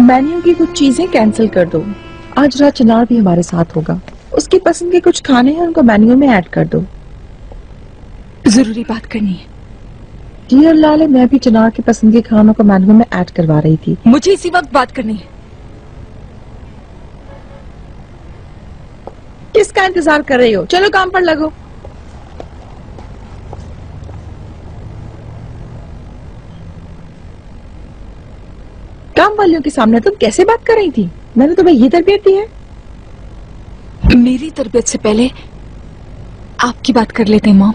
Menu की कुछ चीजें कैंसिल कर दो। आज रात चिनार भी हमारे साथ होगा। उसकी पसंद के कुछ खाने हैं, उनको मेन्यू में ऐड कर दो। जरूरी बात करनी है। डियर लाले, मैं भी चिनार की पसंद के खानों को मेन्यू में ऐड करवा रही थी। मुझे इसी वक्त बात करनी है। किसका इंतजार कर रही हो? चलो काम पर लगो। काम वालियों के सामने तुम कैसे बात कर रही थी? मैंने तुम्हें ये तरबियत दी है? मेरी तरबियत से पहले आपकी बात कर लेते हैं मॉम।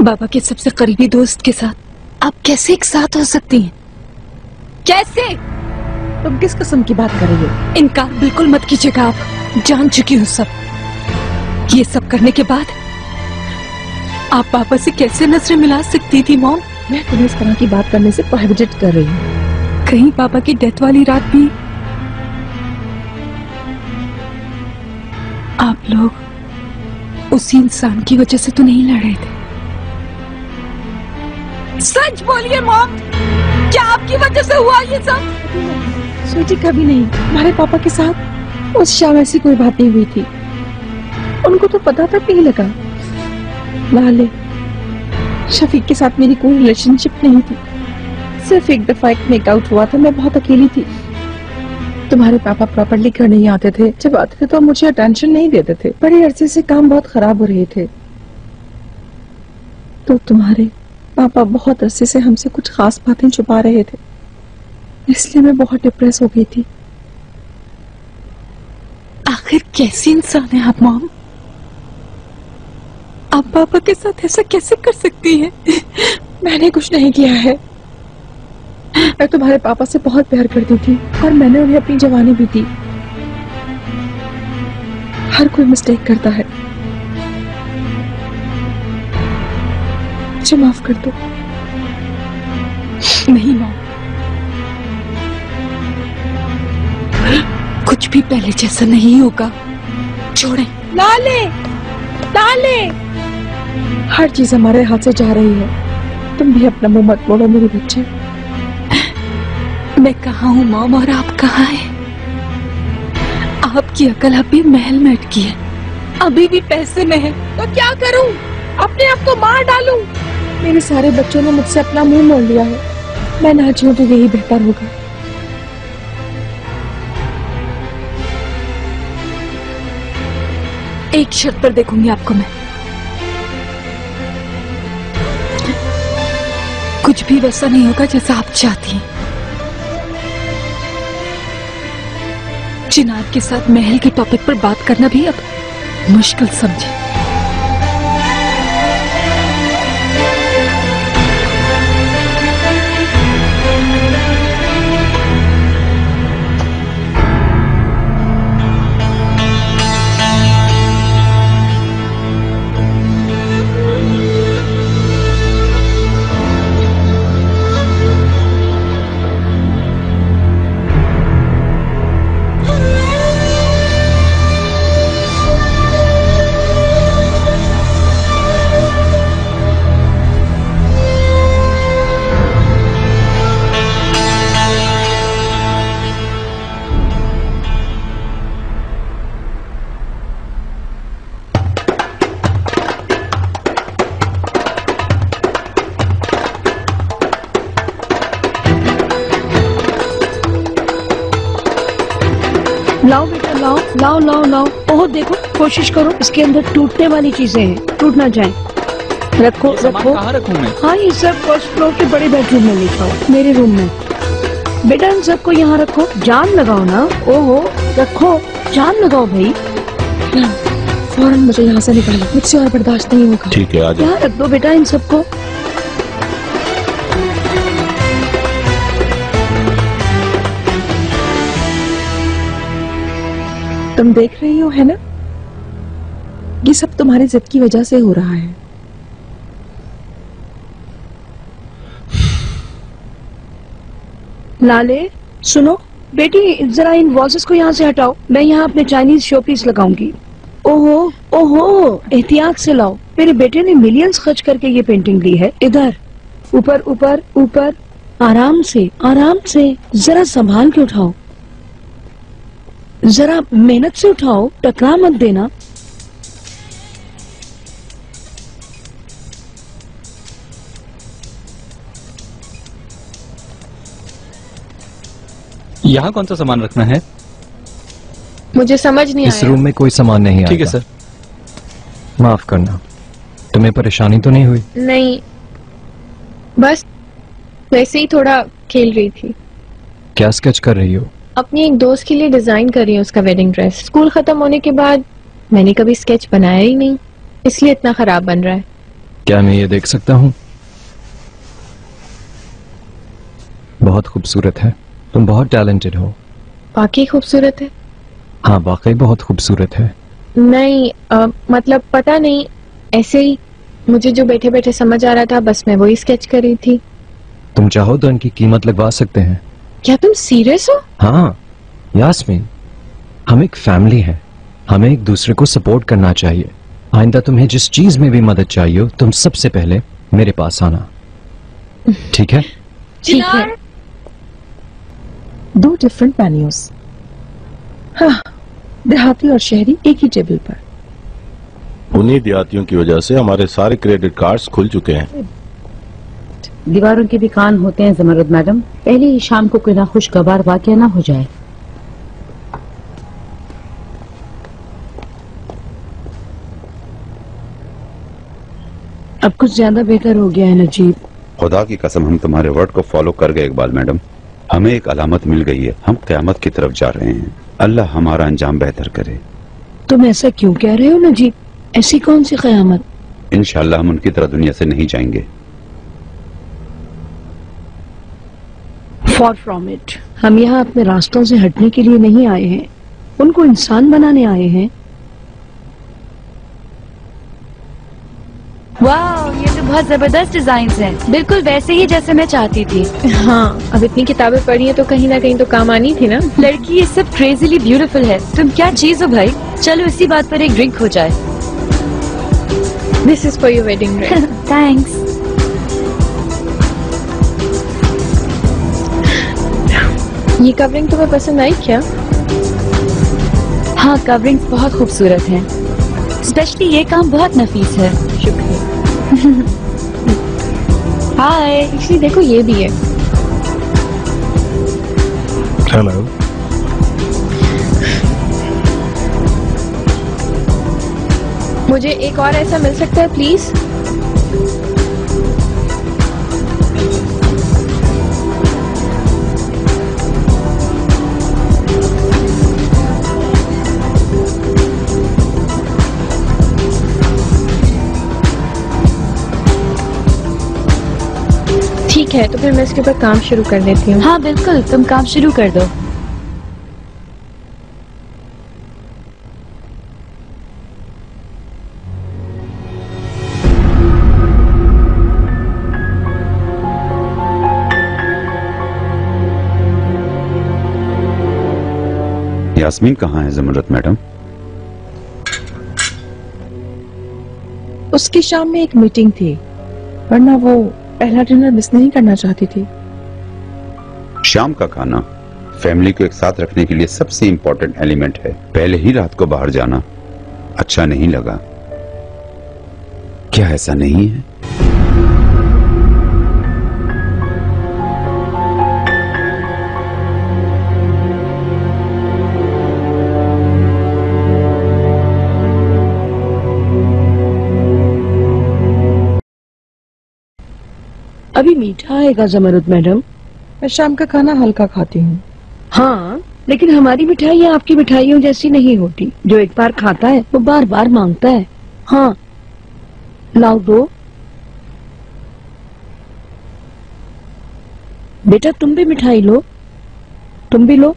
बाबा के सबसे करीबी दोस्त के साथ आप कैसे एक साथ हो सकती हैं? कैसे? तुम किस किस्म की बात कर रही हो? इनकार बिल्कुल मत कीजिएगा, आप जान चुकी हूँ सब। ये सब करने के बाद आप पापा से कैसे नजरें मिला सकती थी मॉम? मैं तुम्हें इस तरह की बात करने से प्रोहिबिटेड कर रही हूँ। कहीं पापा की डेथ वाली रात भी आप लोग उसी इंसान की वजह से तो नहीं लड़ रहे थे? सच बोलिए मॉम, क्या आपकी वजह से हुआ ये सब? स्वीटी, कभी नहीं। हमारे पापा के साथ उस शाम ऐसी कोई बात नहीं हुई थी। उनको तो पता तक नहीं लगा। लाले, शफीक के साथ मेरी कोई रिलेशनशिप नहीं थी। सिर्फ एक दफा एक मेकआउट हुआ था, मैं बहुत अकेली थी। तुम्हारे पापा प्रॉपर्ली घर नहीं आते थे। जब आते थे तो मुझे अटेंशन नहीं देते थे। बड़े अरसे से काम बहुत खराब हो रहे थे, तो तुम्हारे पापा बहुत अरसे से हमसे कुछ खास बातें छुपा रहे थे, इसलिए मैं बहुत डिप्रेस हो गई थी। आखिर कैसी इंसान है आप मॉम? आप पापा के साथ ऐसा कैसे कर सकती हैं? मैंने कुछ नहीं किया है। मैं तुम्हारे पापा से बहुत प्यार करती थी और मैंने उन्हें अपनी जवानी भी दी। हर कोई मिस्टेक करता है, मुझे माफ कर दो। नहीं मॉम, कुछ भी पहले जैसा नहीं होगा। छोड़ें। लाले, लाले, हर चीज हमारे हाथ से जा रही है। तुम भी अपना मुंह मत मोड़ो मेरे बच्चे। मैं कहाँ हूँ मॉम और आप कहाँ हैं? आपकी अकल अभी महल में अटकी है, अभी भी पैसे में है। तो क्या करूं? अपने आप को मार डालूं? मेरे सारे बच्चों ने मुझसे अपना मुंह मोड़ लिया है। मैं ना जीऊं तो यही बेहतर होगा। एक शर्त पर देखूंगी आपको मैं। कुछ भी वैसा नहीं होगा जैसा आप चाहती हैं। चिनार के साथ महल के टॉपिक पर बात करना भी अब मुश्किल समझे। लाओ बेटा, लाओ लाओ लाओ लाओ। ओह देखो, कोशिश करो इसके अंदर टूटने वाली चीजें हैं, टूट ना जाए। रखो रखो। कहाँ रखूं मैं? हाँ, ये सब फर्स्ट फ्लोर के बड़े बेडरूम में लिखा हो, मेरे रूम में। बेटा इन सबको यहाँ रखो, जान लगाओ ना। ओहो, रखो, जान लगाओ भाई। फौरन मुझे यहाँ से निकालो, मुझसे और बर्दाश्त नहीं होगा। ठीक है, आ जाओ। यहाँ रख दो बेटा इन सबको। तुम देख रही हो है ना, ये सब तुम्हारी जिद की वजह से हो रहा है। लाले सुनो बेटी, जरा इन वॉसेस को यहाँ से हटाओ। मैं यहाँ अपने चाइनीज शोपीस लगाऊंगी। ओहो ओहो, एहतियात से लाओ। मेरे बेटे ने मिलियंस खर्च करके ये पेंटिंग ली है। इधर ऊपर ऊपर ऊपर, आराम से आराम से, जरा संभाल के उठाओ, जरा मेहनत से उठाओ, टकरा मत देना। यहाँ कौन सा सामान रखना है? मुझे समझ नहीं इस आया। रूम में कोई सामान नहीं आएगा। ठीक है सर। माफ करना, तुम्हें परेशानी तो नहीं हुई? नहीं, बस वैसे ही थोड़ा खेल रही थी। क्या स्केच कर रही हो? अपनी एक दोस्त के लिए डिजाइन कर रही हूँ उसका वेडिंग ड्रेस। स्कूल खत्म होने के बाद मैंने कभी स्केच बनाया ही नहीं, इसलिए इतना खराब बन रहा है। क्या मैं ये देख सकता हूँ? बहुत खूबसूरत है, तुम बहुत टैलेंटेड हो। वाकई खूबसूरत है। हाँ, वाकई बहुत खूबसूरत है। नहीं मतलब पता नहीं, ऐसे ही मुझे जो बैठे बैठे समझ आ रहा था, बस मैं वही स्केच कर रही थी। तुम चाहो तो इनकी कीमत लगवा सकते हैं। क्या तुम सीरियस हो? हाँ यास्मीन, हम एक फैमिली है, हमें एक दूसरे को सपोर्ट करना चाहिए। आइंदा तुम्हें जिस चीज में भी मदद चाहिए हो, तुम सबसे पहले मेरे पास आना, ठीक है? ठीक है। 2 डिफरेंट मेन्यूज। हाँ, देहाती और शहरी एक ही टेबल पर। उन्हीं देहातियों की वजह से हमारे सारे क्रेडिट कार्ड्स खुल चुके हैं। दीवारों के भी कान होते हैं जमरुद मैडम, पहले ही शाम को कोई ना खुशगवार वाकया ना हो जाए। अब कुछ ज्यादा बेहतर हो गया है नजीब। खुदा की कसम, हम तुम्हारे वर्ड को फॉलो कर गए इकबाल मैडम। हमें एक अलामत मिल गई है, हम क़यामत की तरफ जा रहे हैं। अल्लाह हमारा अंजाम बेहतर करे। तुम ऐसा क्यों कह रहे हो नजीब? ऐसी कौन सी क़यामत? इंशाअल्लाह हम उनकी तरह दुनिया से नहीं जाएंगे। For from it. हम यहाँ अपने रास्तों से हटने के लिए नहीं आए हैं, उनको इंसान बनाने आए हैं। वाह, ये तो बहुत जबरदस्त डिजाइन हैं, बिल्कुल वैसे ही जैसे मैं चाहती थी। हाँ, अब इतनी किताबें पढ़ी है तो कहीं ना कहीं तो काम आनी थी ना। लड़की ये सब क्रेजीली ब्यूटीफुल है। तुम क्या चीज हो भाई? चलो इसी बात पर एक ड्रिंक हो जाए। This is for your wedding dress. Thanks. ये कवरिंग तुम्हें पसंद आई क्या? हाँ, कवरिंग्स बहुत खूबसूरत हैं, स्पेशली ये काम बहुत नफीस है। शुक्रिया। हाय। एक्चुअली देखो ये भी है। हेलो। मुझे एक और ऐसा मिल सकता है प्लीज? ठीक है, तो फिर मैं इसके ऊपर काम शुरू कर देती हूँ। हाँ बिल्कुल, तुम काम शुरू कर दो। यास्मीन कहाँ है जमरुद मैडम? उसकी शाम में एक मीटिंग थी, वरना वो पहला डिनर मिस नहीं करना चाहती थी। शाम का खाना फैमिली को एक साथ रखने के लिए सबसे इम्पोर्टेंट एलिमेंट है। पहले ही रात को बाहर जाना अच्छा नहीं लगा, क्या ऐसा नहीं है? अभी मीठा आएगा जमरुद मैडम। मैं शाम का खाना हल्का खाती हूँ। हाँ, लेकिन हमारी मिठाइयाँ आपकी मिठाइयों जैसी नहीं होती। जो एक बार खाता है वो बार बार मांगता है। हाँ, लाओ दो। बेटा तुम भी मिठाई लो, तुम भी लो।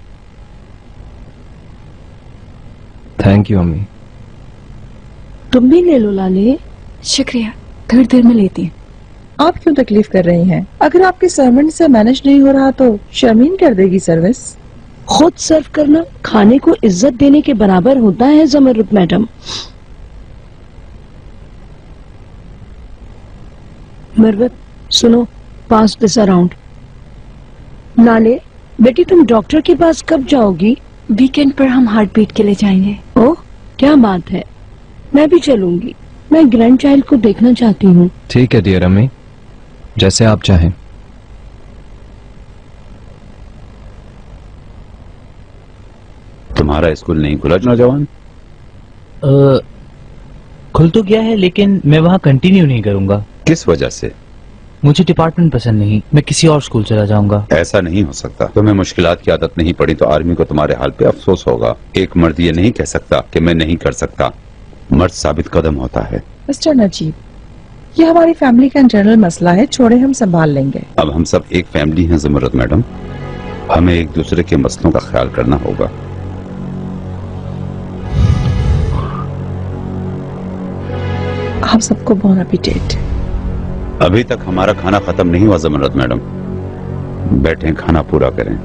थैंक यू अम्मी। तुम भी ले लो लाले। शुक्रिया, थोड़ी देर में लेती हूँ। आप क्यों तकलीफ कर रही हैं? अगर आपकी सर्वेंट से मैनेज नहीं हो रहा तो शर्मीन कर देगी सर्विस। खुद सर्व करना खाने को इज्जत देने के बराबर होता है जमरुद मैडम। मरवत सुनो, पास दिस अराउंड। लाले बेटी, तुम डॉक्टर के पास कब जाओगी? वीकेंड पर हम हार्ट बीट के लिए जाएंगे। ओह, क्या बात है, मैं भी चलूंगी। मैं ग्रैंड चाइल्ड को देखना चाहती हूँ। ठीक है डियर अम्मी, जैसे आप चाहें। तुम्हारा स्कूल नहीं खुला नौजवान? खुल तो गया है, लेकिन मैं वहाँ कंटिन्यू नहीं करूंगा। किस वजह से? मुझे डिपार्टमेंट पसंद नहीं, मैं किसी और स्कूल चला जाऊंगा। ऐसा नहीं हो सकता। तुम्हें मुश्किलात की आदत नहीं पड़ी तो आर्मी को तुम्हारे हाल पे अफसोस होगा। एक मर्द ये नहीं कह सकता कि मैं नहीं कर सकता। मर्द साबित कदम होता है। मिस्टर नजीब, ये हमारी फैमिली का इंटरनल मसला है, छोड़े, हम संभाल लेंगे। अब हम सब एक फैमिली हैं ज़मरुद मैडम, हमें एक दूसरे के मसलों का ख्याल करना होगा। आप सबको बोन एपेटाइट। अभी तक हमारा खाना खत्म नहीं हुआ ज़मरुद मैडम, बैठें खाना पूरा करें।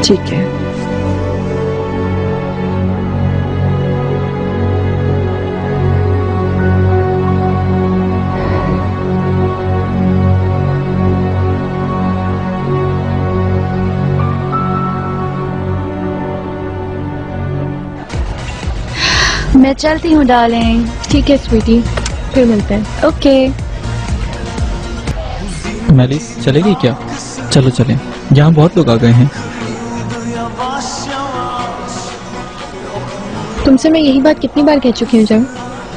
ठीक है। मैं चलती हूँ डार्लिंग। ठीक है स्वीटी, फिर मिलते हैं। ओके। मैलिस चलेगी क्या? चलो चलें, यहाँ बहुत लोग आ गए हैं। तुमसे मैं यही बात कितनी बार कह चुकी हूँ जंग,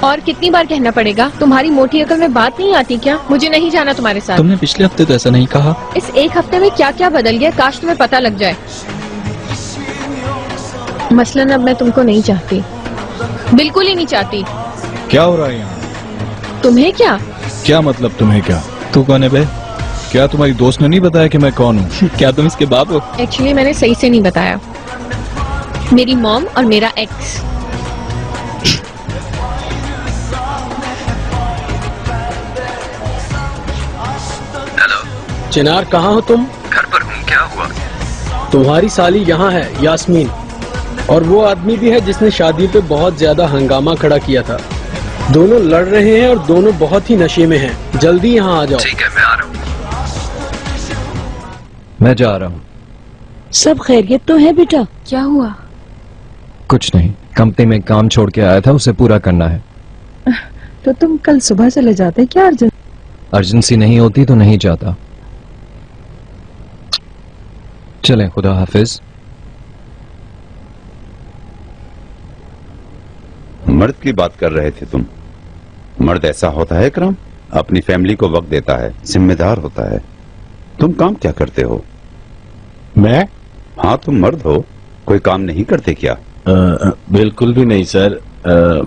और कितनी बार कहना पड़ेगा? तुम्हारी मोटी अकल में बात नहीं आती क्या? मुझे नहीं जाना तुम्हारे साथ। तुमने पिछले हफ्ते तो ऐसा नहीं कहा। इस एक हफ्ते में क्या क्या बदल गया, काश तुम्हें पता लग जाए। मसलन अब मैं तुमको नहीं चाहती, बिल्कुल ही नहीं चाहती। क्या हो रहा है यहाँ? तुम्हें क्या? क्या मतलब तुम्हें क्या? तू कौन है बे? क्या तुम्हारी दोस्त ने नहीं बताया कि मैं कौन हूँ? क्या तुम इसके बाप हो? एक्चुअली मैंने सही से नहीं बताया। मेरी मॉम और मेरा एक्स। चिनार, कहाँ हो तुम? घर पर हूँ। क्या हुआ? तुम्हारी साली यहाँ है, यास्मीन, और वो आदमी भी है जिसने शादी पे बहुत ज्यादा हंगामा खड़ा किया था। दोनों लड़ रहे हैं और दोनों बहुत ही नशे में हैं। जल्दी यहाँ आ जाओ। ठीक है, मैं आ रहा हूँ। मैं जा रहा हूँ। सब खैरियत तो है बेटा? क्या हुआ? कुछ नहीं, कंपनी में काम छोड़ के आया था, उसे पूरा करना है। तो तुम कल सुबह चले जाते, क्या अर्जेंसी नहीं होती तो नहीं जाता। चलें, खुदा हाफिज। मर्द की बात कर रहे थे तुम। मर्द ऐसा होता है इकराम, अपनी फैमिली को वक्त देता है, जिम्मेदार होता है। तुम काम क्या करते हो? मैं? हाँ, तुम मर्द हो, कोई काम नहीं करते क्या? बिल्कुल भी नहीं सर।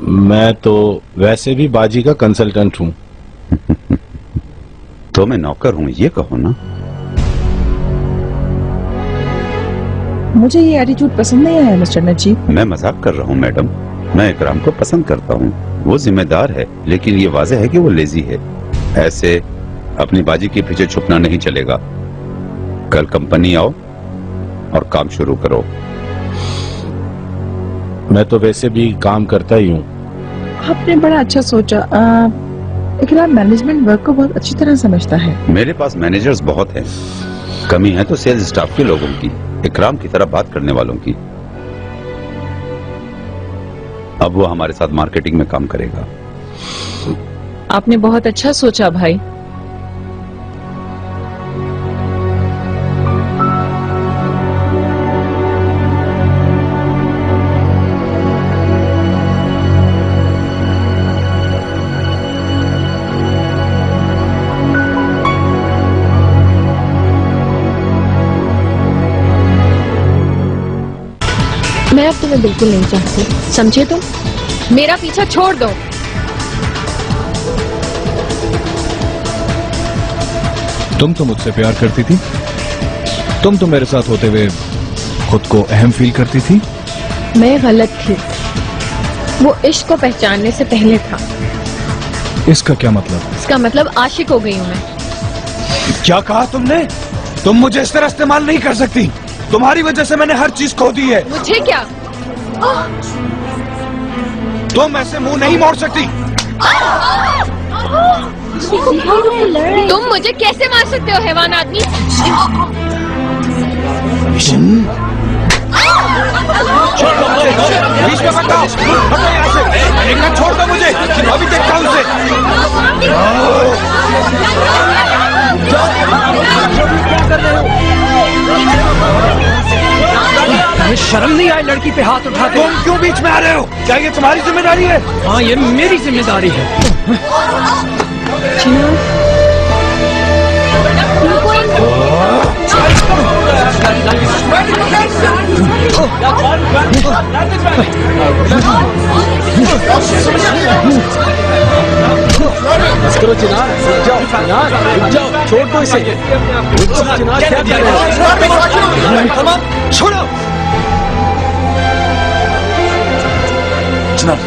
मैं तो वैसे भी बाजी का कंसल्टेंट हूँ। तो मैं नौकर हूँ, ये कहो ना। मुझे ये एटीट्यूड पसंद नहीं आया मिस्टर नजीब। मैं मजाक कर रहा हूँ मैडम, मैं इकराम को पसंद करता हूँ। वो जिम्मेदार है, लेकिन ये वाज़ेह है कि वो लेजी है। ऐसे अपनी बाजी के पीछे छुपना नहीं चलेगा। कल कंपनी आओ और काम शुरू करो। मैं तो वैसे भी काम करता ही हूँ। आपने बड़ा अच्छा सोचा। इकराम मैनेजमेंट वर्क को बहुत अच्छी तरह समझता है। मेरे पास मैनेजर्स बहुत हैं, कमी है तो सेल्स स्टाफ के लोगों की, इकराम की तरह बात करने वालों की। अब वो हमारे साथ मार्केटिंग में काम करेगा। आपने बहुत अच्छा सोचा भाई। मैं अब तुम्हें बिल्कुल नहीं चाहती, समझे तुम? मेरा पीछा छोड़ दो। तुम तो मुझसे प्यार करती थी, तुम तो मेरे साथ होते हुए खुद को अहम फील करती थी। मैं गलत थी, वो इश्क को पहचानने से पहले था। इसका क्या मतलब? इसका मतलब आशिक हो गई हूँ मैं। क्या कहा तुमने? तुम मुझे इस तरह इस्तेमाल नहीं कर सकती। तुम्हारी वजह से मैंने हर चीज खो दी है। मुझे क्या? तुम ऐसे मुंह नहीं मोड़ सकती। तुम मुझे कैसे मार सकते हो हैवान आदमी? बीच में मत आओ, हटो यहाँ से। एक हाथ छोड़ दो मुझे, अभी देखता हूँ उसे। तुम्हें शर्म नहीं आई लड़की पे हाथ उठाते? तुम क्यों बीच में आ रहे हो? क्या ये तुम्हारी जिम्मेदारी है? हाँ, ये मेरी जिम्मेदारी है। बस करो चिनार, रुक जाओ चिनार, रुक जाओ, छोड़ दो इसे। चिनार क्या कर रहे हो? छोड़ो चिनार।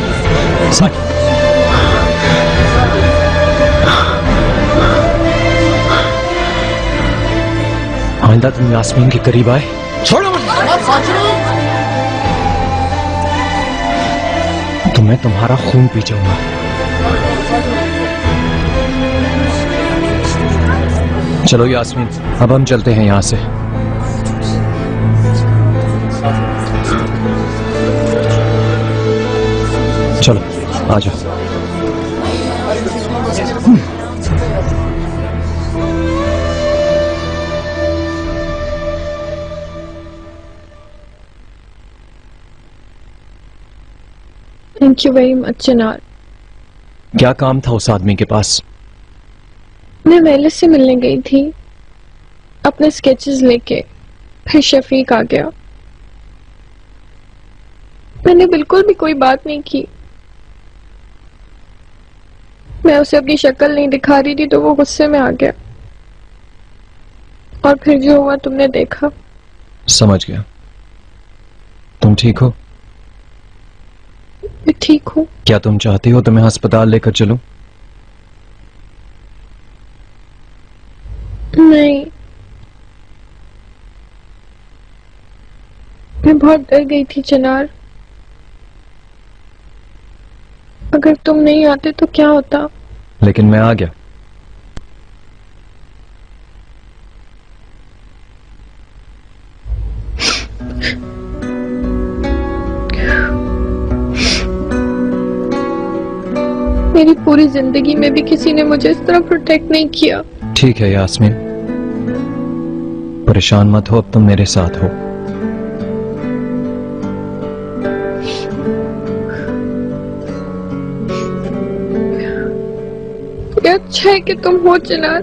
आइंदा तुम यास्मीन के करीब आए। छोड़ो तो मैं तुम्हारा खून पी जाऊंगा। चलो यास्मीन, अब हम चलते हैं यहां से। चलो आ जाओ। थैंक यू वेरी मच चिनार। क्या काम था उस आदमी के पास? मैं मेले से मिलने गई थी अपने स्केचेस लेके, फिर शफीक आ गया। मैंने बिल्कुल भी कोई बात नहीं की। मैं उसे अपनी शक्ल नहीं दिखा रही थी तो वो गुस्से में आ गया, और फिर जो हुआ तुमने देखा। समझ गया। तुम ठीक हो? मैं ठीक हूँ। क्या तुम चाहती हो तुम्हें अस्पताल लेकर चलूं? नहीं, मैं बहुत डर गई थी चिनार। अगर तुम नहीं आते तो क्या होता? लेकिन मैं आ गया। मेरी पूरी जिंदगी में भी किसी ने मुझे इस तरह प्रोटेक्ट नहीं किया। ठीक है यास्मीन, परेशान मत हो, अब तुम मेरे साथ हो। ये अच्छा है कि तुम हो चिनार।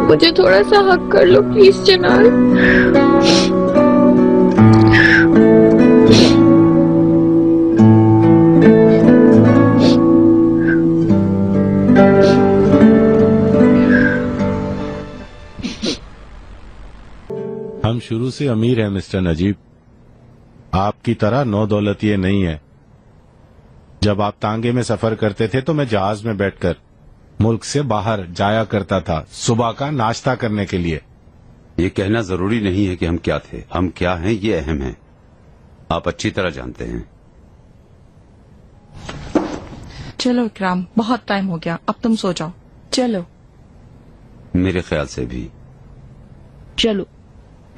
मुझे थोड़ा सा हक कर लो प्लीज चिनार। हम शुरू से अमीर हैं मिस्टर नजीब, आपकी तरह नौ दौलतिये नहीं है। जब आप तांगे में सफर करते थे तो मैं जहाज में बैठकर मुल्क से बाहर जाया करता था सुबह का नाश्ता करने के लिए। ये कहना जरूरी नहीं है कि हम क्या थे, हम क्या हैं ये अहम है। आप अच्छी तरह जानते हैं। चलो इकराम, बहुत टाइम हो गया, अब तुम सो जाओ। चलो। मेरे ख्याल से भी। चलो,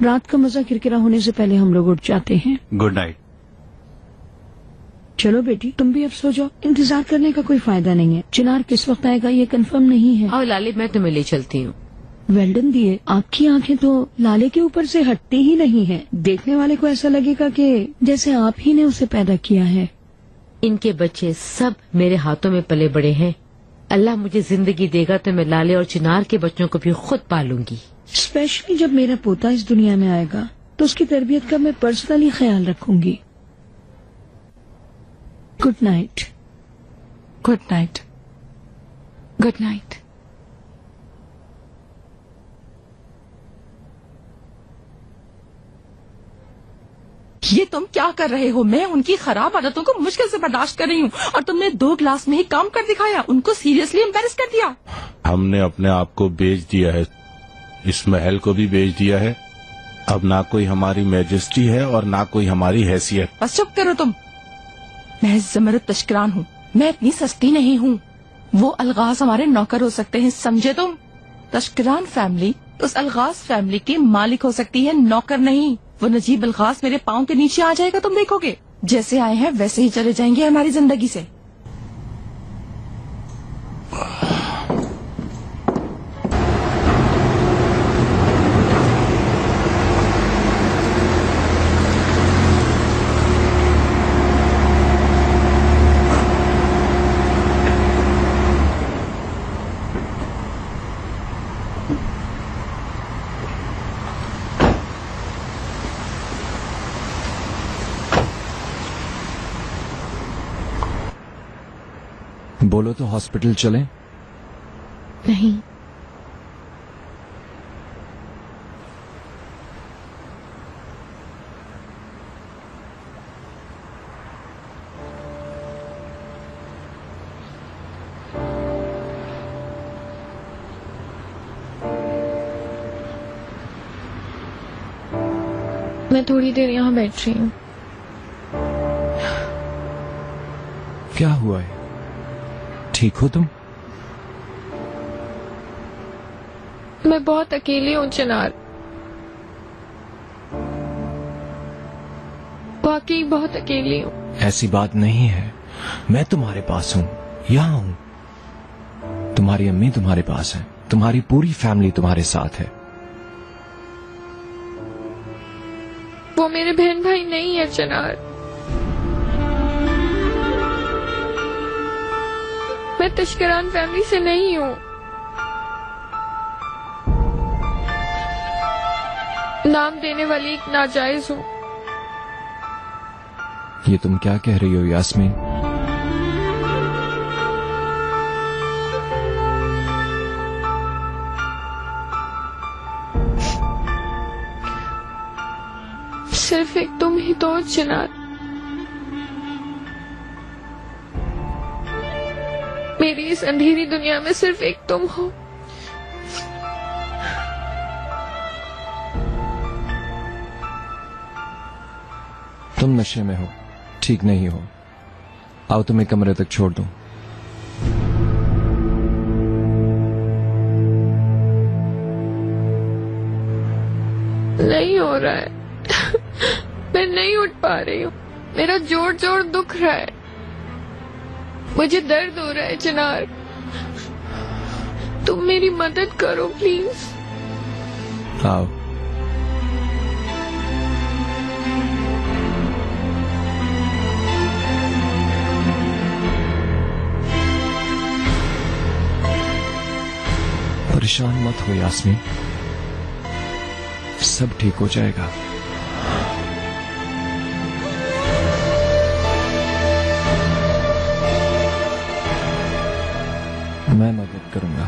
रात का मजा किरकिरा होने से पहले हम लोग उठ जाते हैं। Good night. चलो बेटी, तुम भी अब सो जाओ, इंतजार करने का कोई फायदा नहीं है। चिनार किस वक्त आएगा ये कंफर्म नहीं है। और लाले, मैं तुम्हें ले चलती हूँ। वेल्डन दिए, आपकी आंखें तो लाले के ऊपर से हटती ही नहीं है। देखने वाले को ऐसा लगेगा कि जैसे आप ही ने उसे पैदा किया है। इनके बच्चे सब मेरे हाथों में पले बड़े हैं। अल्लाह मुझे जिंदगी देगा तो मैं लाले और चिनार के बच्चों को भी खुद पालूंगी। स्पेशली जब मेरा पोता इस दुनिया में आएगा तो उसकी तरबियत का मैं पर्सनली ख्याल रखूंगी। Good night. Good night. Good night. ये तुम क्या कर रहे हो? मैं उनकी खराब आदतों को मुश्किल से बर्दाश्त कर रही हूँ और तुमने 2 ग्लास में ही काम कर दिखाया, उनको सीरियसली एम्बैरेस कर दिया। हमने अपने आप को बेच दिया है, इस महल को भी बेच दिया है। अब ना कोई हमारी मैजेस्टी है और ना कोई हमारी हैसियत। बस चुप करो तुम। मैं ज़मरुद तशकरान हूँ, मैं इतनी सस्ती नहीं हूँ। वो अलगाज हमारे नौकर हो सकते हैं, समझे तुम? तशकरान फैमिली उस अलगाज फैमिली की मालिक हो सकती है, नौकर नहीं। वो नजीब अलगाज मेरे पाँव के नीचे आ जाएगा, तुम देखोगे। जैसे आए हैं वैसे ही चले जाएंगे हमारी जिंदगी से। बोलो तो हॉस्पिटल चलें? नहीं, मैं थोड़ी देर यहाँ बैठ रही हूँ। क्या हुआ है? ठीक हो तुम? मैं बहुत अकेली हूँ चिनार, वाकई बहुत अकेली हूँ। ऐसी बात नहीं है, मैं तुम्हारे पास हूँ, यहाँ हूँ। तुम्हारी अम्मी तुम्हारे पास है, तुम्हारी पूरी फैमिली तुम्हारे साथ है। वो मेरे बहन भाई नहीं है चिनार। मैं तशकरान फैमिली से नहीं हूँ। नाम देने वाली एक नाजायज हूँ। ये तुम क्या कह रही हो यास्मीन? सिर्फ एक तुम ही तो चिनार। मेरी इस अंधेरी दुनिया में सिर्फ एक तुम हो। तुम नशे में हो, ठीक नहीं हो। आओ तुम्हें कमरे तक छोड़ दूं। नहीं हो रहा है। मैं नहीं उठ पा रही हूँ, मेरा जोर जोर दुख रहा है, मुझे दर्द हो रहा है चिनार। तुम मेरी मदद करो प्लीज। आओ। परेशान मत हो यास्मीन, सब ठीक हो जाएगा। मैं मदद करूंगा।